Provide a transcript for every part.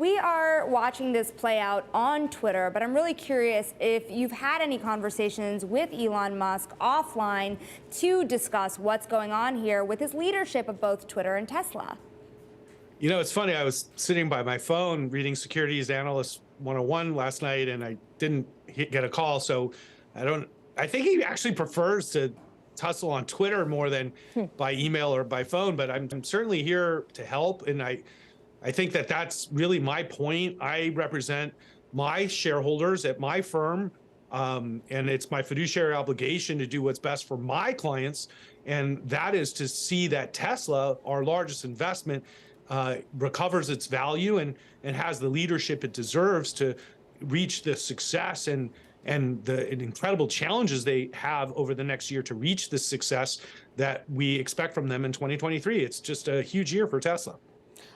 We are watching this play out on Twitter, but I'm really curious if you've had any conversations with Elon Musk offline to discuss what's going on here with his leadership of both Twitter and Tesla. You know, it's funny. I was sitting by my phone reading Securities Analyst 101 last night, and I didn't get a call. So I think he actually prefers to tussle on Twitter more than by email or by phone, but I'm certainly here to help. And I think that that's really my point. I represent my shareholders at my firm, and it's my fiduciary obligation to do what's best for my clients. And that is to see that Tesla, our largest investment, recovers its value and has the leadership it deserves to reach the success and the incredible challenges they have over the next year to reach the success that we expect from them in 2023. It's just a huge year for Tesla.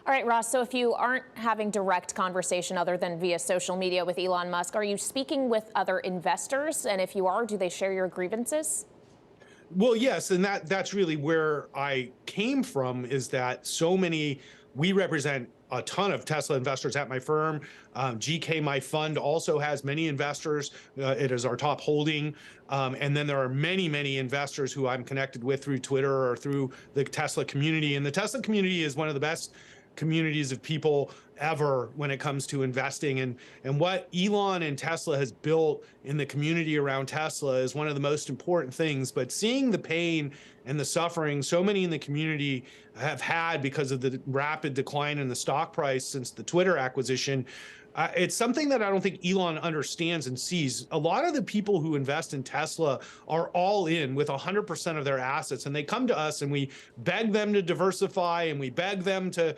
All right, Ross, so if you aren't having direct conversation other than via social media with Elon Musk, are you speaking with other investors? And if you are, do they share your grievances? Well, yes, and that's really where I came from, is that we represent a ton of Tesla investors at my firm. GK, my fund, also has many investors. It is our top holding. And then there are many, many investors who I'm connected with through Twitter or through the Tesla community. And the Tesla community is one of the best communities of people ever when it comes to investing. And what Elon and Tesla has built in the community around Tesla is one of the most important things. But seeing the pain and the suffering so many in the community have had because of the rapid decline in the stock price since the Twitter acquisition, it's something that I don't think Elon understands and sees. A lot of the people who invest in Tesla are all in with 100% of their assets, and they come to us and we beg them to diversify and we beg them to,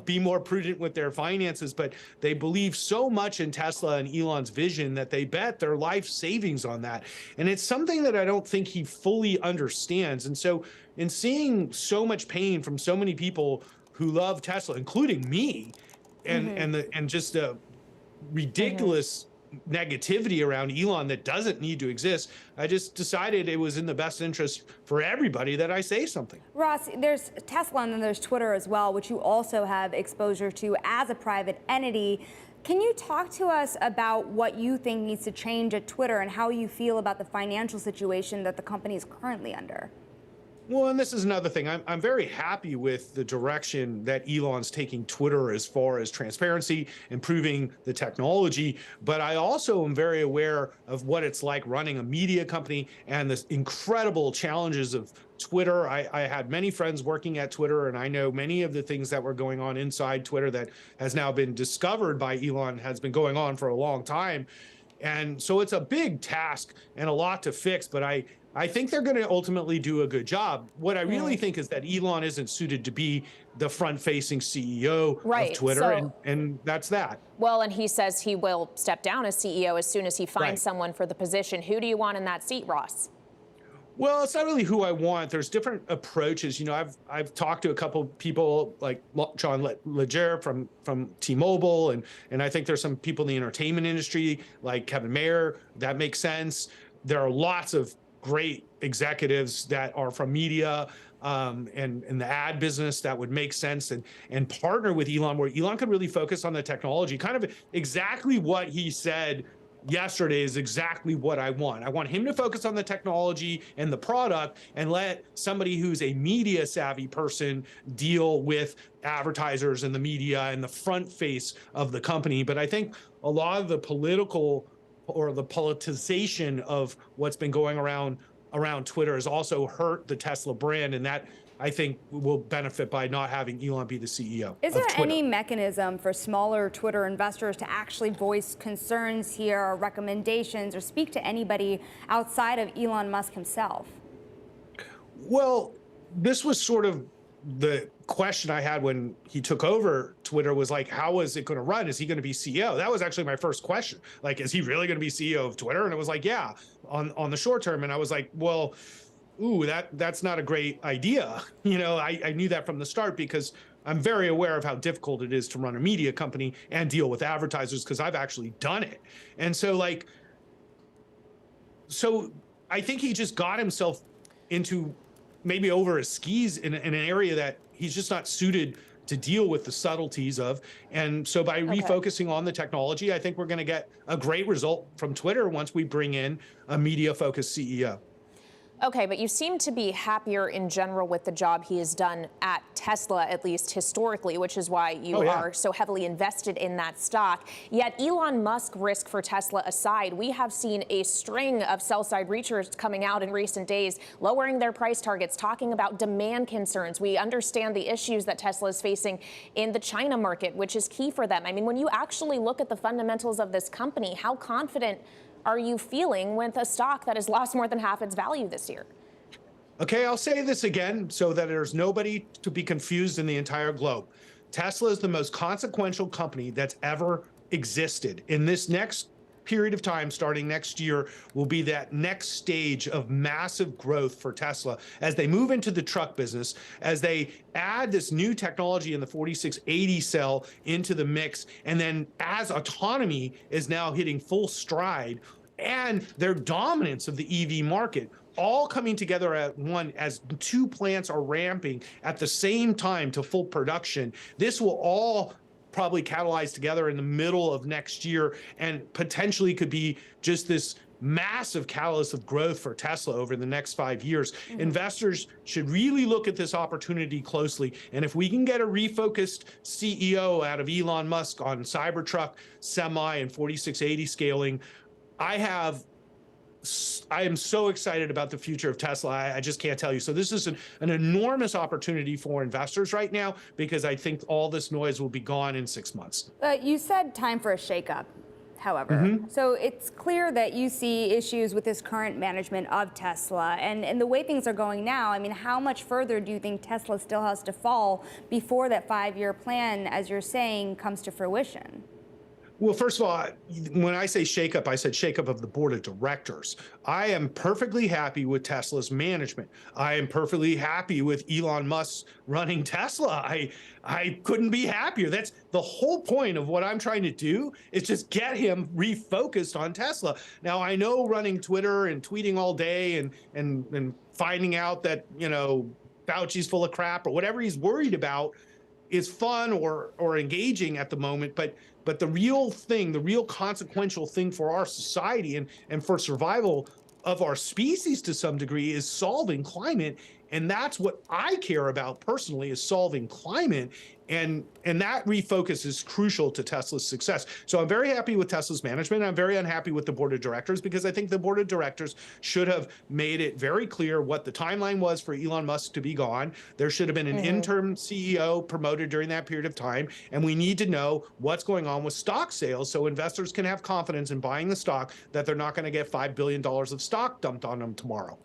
be more prudent with their finances. But they believe so much in Tesla and Elon's vision that they bet their life savings on that. And it's something that I don't think he fully understands. And so in seeing so much pain from so many people who love Tesla, including me, and just a ridiculous negativity around Elon that doesn't need to exist, I just decided it was in the best interest for everybody that I say something. Ross, there's Tesla and then there's Twitter as well, which you also have exposure to as a private entity. Can you talk to us about what you think needs to change at Twitter and how you feel about the financial situation that the company is currently under? Well, and this is another thing. I'm very happy with the direction that Elon's taking Twitter as far as transparency, improving the technology. But I also am very aware of what it's like running a media company and the incredible challenges of Twitter. I had many friends working at Twitter, and I know many of the things that were going on inside Twitter that has now been discovered by Elon has been going on for a long time. And so it's a big task and a lot to fix, but I think they're going to ultimately do a good job. What I really think is that Elon isn't suited to be the front-facing CEO of Twitter, and that's that. Well, and he says he will step down as CEO as soon as he finds someone for the position. Who do you want in that seat, Ross? Well, it's not really who I want. There's different approaches. I've talked to a couple people like John Legere from T-Mobile, and I think there's some people in the entertainment industry like Kevin Mayer. That makes sense. There are lots of great executives that are from media and the ad business that would make sense and partner with Elon, where Elon could really focus on the technology. Kind of exactly what he said yesterday is exactly what I want. I want him to focus on the technology and the product and let somebody who's a media savvy person deal with advertisers and the media and the front face of the company. But I think a lot of the political or the politicization of what's been going around Twitter has also hurt the Tesla brand, and that I think will benefit by not having Elon be the CEO. Is there any mechanism for smaller Twitter investors to actually voice concerns here or recommendations or speak to anybody outside of Elon Musk himself? Well, this was sort of the question I had when he took over Twitter, was like, how is it going to run? Is he going to be CEO? That was actually my first question. Like, is he really going to be CEO of Twitter? And it was like, yeah, on the short term. And I was like, well, that's not a great idea. I knew that from the start because I'm very aware of how difficult it is to run a media company and deal with advertisers because I've actually done it. And so I think he just got himself into maybe over his skis in an area that he's just not suited to deal with the subtleties of. And so by refocusing on the technology, I think we're going to get a great result from Twitter once we bring in a media-focused CEO. Okay, but you seem to be happier in general with the job he has done at Tesla, at least historically, which is why you are so heavily invested in that stock. Yet Elon Musk risk for Tesla aside, we have seen a string of sell-side research coming out in recent days, lowering their price targets, talking about demand concerns. We understand the issues that Tesla is facing in the China market, which is key for them. I mean, when you actually look at the fundamentals of this company, how confident are you feeling with a stock that has lost more than half its value this year? Okay, I'll say this again so that there's nobody to be confused in the entire globe. Tesla is the most consequential company that's ever existed. In this next period of time, starting next year, will be that next stage of massive growth for Tesla as they move into the truck business, as they add this new technology in the 4680 cell into the mix, and then as autonomy is now hitting full stride, and their dominance of the EV market, all coming together at one as two plants are ramping at the same time to full production. This will all probably catalyze together in the middle of next year and potentially could be just this massive catalyst of growth for Tesla over the next 5 years. Investors should really look at this opportunity closely. And if we can get a refocused CEO out of Elon Musk on Cybertruck, Semi, and 4680 scaling, I am so excited about the future of Tesla. I just can't tell you. So this is an enormous opportunity for investors right now, because I think all this noise will be gone in 6 months. You said time for a shakeup, however. So it's clear that you see issues with this current management of Tesla. And the way things are going now, I mean, how much further do you think Tesla still has to fall before that 5-year plan, as you're saying, comes to fruition? Well, first of all, when I say shakeup, I said shakeup of the board of directors. I am perfectly happy with Tesla's management. I am perfectly happy with Elon Musk running Tesla. I couldn't be happier. That's the whole point of what I'm trying to do, is just get him refocused on Tesla. Now, I know running Twitter and tweeting all day and finding out that, you know, Fauci's full of crap or whatever he's worried about is fun or engaging at the moment, but the real thing, the real consequential thing for our society and for survival of our species to some degree is solving climate. And that's what I care about personally, is solving climate. And that refocus is crucial to Tesla's success. So I'm very happy with Tesla's management. I'm very unhappy with the board of directors, because I think the board of directors should have made it very clear what the timeline was for Elon Musk to be gone. There should have been an interim CEO promoted during that period of time. And we need to know what's going on with stock sales so investors can have confidence in buying the stock that they're not going to get $5 billion of stock dumped on them tomorrow.